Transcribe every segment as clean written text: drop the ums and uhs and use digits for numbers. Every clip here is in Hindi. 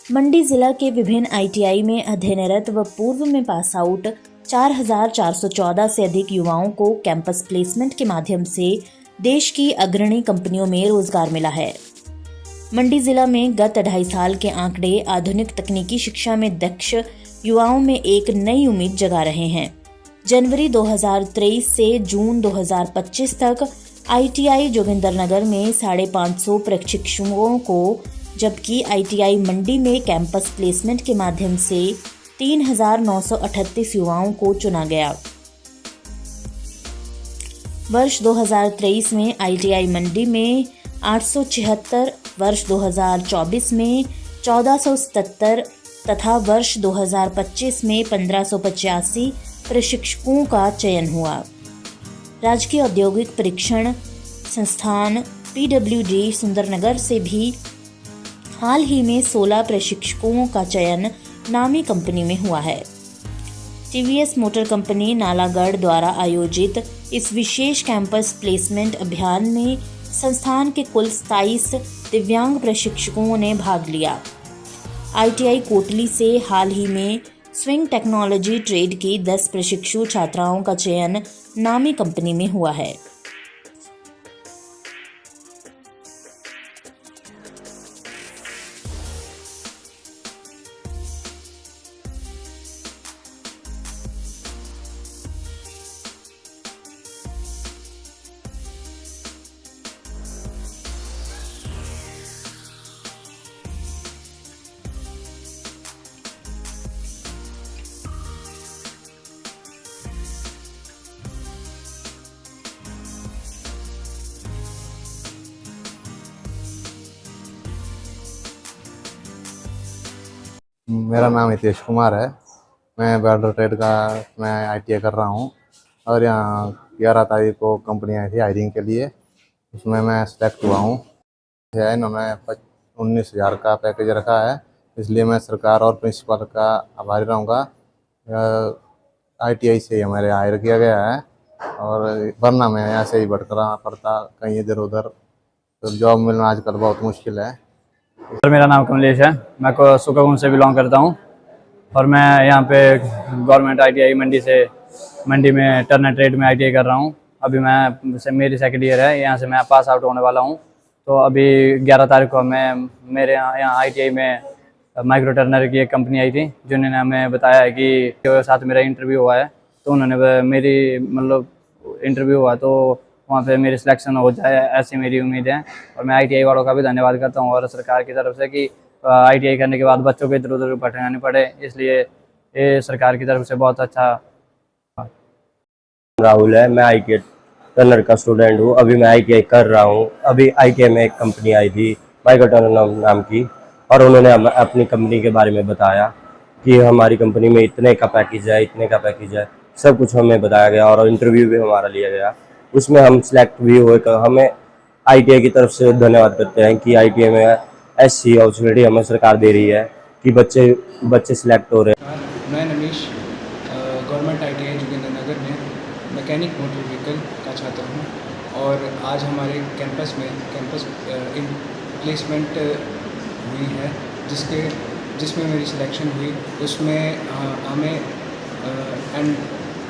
मंडी जिला के विभिन्न आईटीआई में अध्ययनरत व पूर्व में पास आउट 4,414 से अधिक युवाओं को कैंपस प्लेसमेंट के माध्यम से देश की अग्रणी कंपनियों में रोजगार मिला है। मंडी जिला में गत 2.5 साल के आंकड़े आधुनिक तकनीकी शिक्षा में दक्ष युवाओं में एक नई उम्मीद जगा रहे हैं। जनवरी 2023 से जून 2025 तक आईटीआई जोगिंदरनगर में 550 प्रशिक्षुओं को, जबकि आईटीआई मंडी में कैंपस प्लेसमेंट के माध्यम से 3,938 युवाओं को चुना गया। वर्ष 2023 में आईटीआई मंडी में 876, वर्ष 2024 में 1477 तथा वर्ष 2025 में 1585 प्रशिक्षकों का चयन हुआ। राजकीय औद्योगिक परीक्षण संस्थान PWD सुंदरनगर से भी हाल ही में 16 प्रशिक्षकों का चयन नामी कंपनी में हुआ है। टीवीएस मोटर कंपनी नालागढ़ द्वारा आयोजित इस विशेष कैंपस प्लेसमेंट अभियान में संस्थान के कुल 27 दिव्यांग प्रशिक्षकों ने भाग लिया। आईटीआई कोटली से हाल ही में स्विंग टेक्नोलॉजी ट्रेड की 10 प्रशिक्षु छात्राओं का चयन नामी कंपनी में हुआ है। मेरा नाम हितेश कुमार है। मैं वेल्डर ट्रेड का ITI कर रहा हूँ और यहाँ 11 तारीख को कंपनी आई थी हायरिंग के लिए, उसमें मैं सेलेक्ट हुआ हूँ। इन्होंने 19,000 का पैकेज रखा है, इसलिए मैं सरकार और प्रिंसिपल का आभारी रहूँगा। ITI से ही हमारे हायर किया गया है और वरना मैं ऐसे ही भटकना पड़ता कहीं इधर उधर, तो जॉब मिलना आजकल बहुत मुश्किल है। सर, मेरा नाम कमलेश है। मैं सुकागुन से बिलोंग करता हूं और मैं यहां पे गवर्नमेंट आईटीआई मंडी में टर्नर ट्रेड में ITI कर रहा हूं। अभी मेरी सेकंड ईयर है, यहां से मैं पास आउट होने वाला हूं। तो अभी 11 तारीख को मेरे यहाँ ITI में माइक्रो टर्नर की एक कंपनी आई थी, जिन्होंने हमें बताया है कि साथ मेरा इंटरव्यू हुआ है। तो उन्होंने मेरी इंटरव्यू हुआ तो वहाँ पे मेरी सिलेक्शन हो जाए, ऐसी मेरी उम्मीद है। और मैं ITI वालों का भी धन्यवाद करता हूँ और सरकार की तरफ से कि ITI करने के बाद बच्चों को इधर उधर भटकना नहीं पड़े, इसलिए ये सरकार की तरफ से बहुत अच्छा। राहुल है, मैं ITI टर्नर का स्टूडेंट हूँ। अभी मैं ITI कर रहा हूँ। अभी ITI में एक कंपनी आई थी माइक्रो टर्नर नाम की, और उन्होंने अपनी कंपनी के बारे में बताया कि हमारी कंपनी में इतने का पैकेज है, इतने का पैकेज है, सब कुछ हमें बताया गया और इंटरव्यू भी हमारा लिया गया। उसमें हम सिलेक्ट भी हुए। हमें ITI की तरफ से धन्यवाद करते हैं कि ITI में ऐसी अपॉर्चुनिटी हमें सरकार दे रही है कि बच्चे सिलेक्ट हो रहे हैं। मैं नमीश गवर्नमेंट ITI जोगिंदरनगर में मैकेनिक मोटर व्हीकल का छात्र हूँ और आज हमारे कैंपस प्लेसमेंट हुई है, जिसमें मेरी सिलेक्शन हुई। उसमें हमें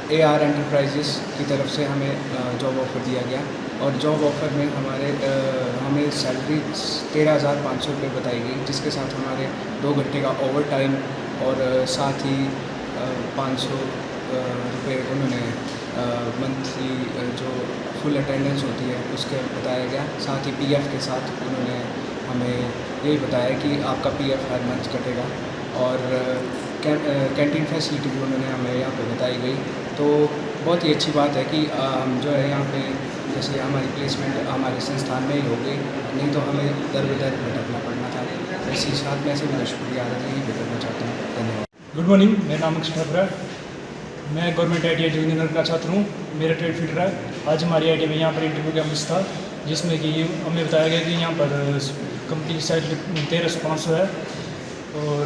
AR एंटरप्राइजेस की तरफ से हमें जॉब ऑफ़र दिया गया और जॉब ऑफ़र में हमें सैलरी 13,500 रुपये बताई गई, जिसके साथ हमारे 2 घंटे का ओवर टाइम और साथ ही 500 रुपये उन्होंने मंथली जो फुल अटेंडेंस होती है उसके बताया गया। साथ ही PF के साथ उन्होंने हमें यही बताया कि आपका PF हर मंथ कटेगा और कैंटीन फैसिलिटी भी उन्होंने हमें यहाँ पे बताई गई। तो बहुत ही अच्छी बात है कि जो है यहाँ पे जैसे हमारी प्लेसमेंट हमारे संस्थान में ही हो गई, नहीं तो हमें दर बदर भटकना पड़ना था। इसी साथ में ऐसे भी शुक्रिया अदा करना चाहता हूँ। धन्यवाद। गुड मॉर्निंग, मेरा नाम अक्षय ठाकुर है। मैं गवर्नमेंट ITI जोगिंदरनगर का छात्र हूँ। मेरा ट्रेड फिटर है। आज हमारी ITI में यहाँ पर इंटरव्यू कैंपस था, जिसमें कि हमें बताया गया कि यहाँ पर कंपनी की सैलरी 13,500 है और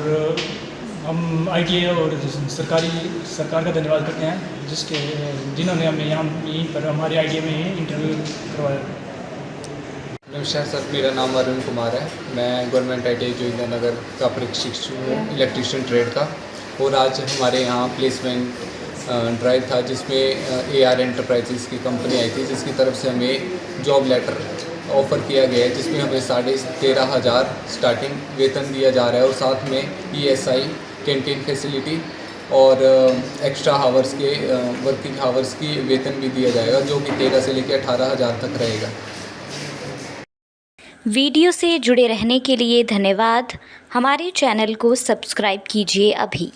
हम ITI और सरकार का धन्यवाद करते हैं जिन्होंने हमें यहीं पर हमारे ITI में ही इंटरव्यू करवाया। नमस्कार सर, मेरा नाम अरुण कुमार है। मैं गवर्नमेंट ITI जोगिंद्रनगर का प्रशिक्षु हूँ इलेक्ट्रिशियन ट्रेड का। और आज हमारे यहाँ प्लेसमेंट ड्राइव था जिसमें AR एंटरप्राइजेज़ की कंपनी आई थी, जिसकी तरफ से हमें जॉब लेटर ऑफ़र किया गया है, जिसमें हमें 13,500 स्टार्टिंग वेतन दिया जा रहा है और साथ में ESI कैंटीन फैसिलिटी और एक्स्ट्रा हावर्स के वर्किंग हावर्स की वेतन भी दिया जाएगा, जो कि 13 से लेकर 18,000 तक रहेगा। वीडियो से जुड़े रहने के लिए धन्यवाद। हमारे चैनल को सब्सक्राइब कीजिए अभी।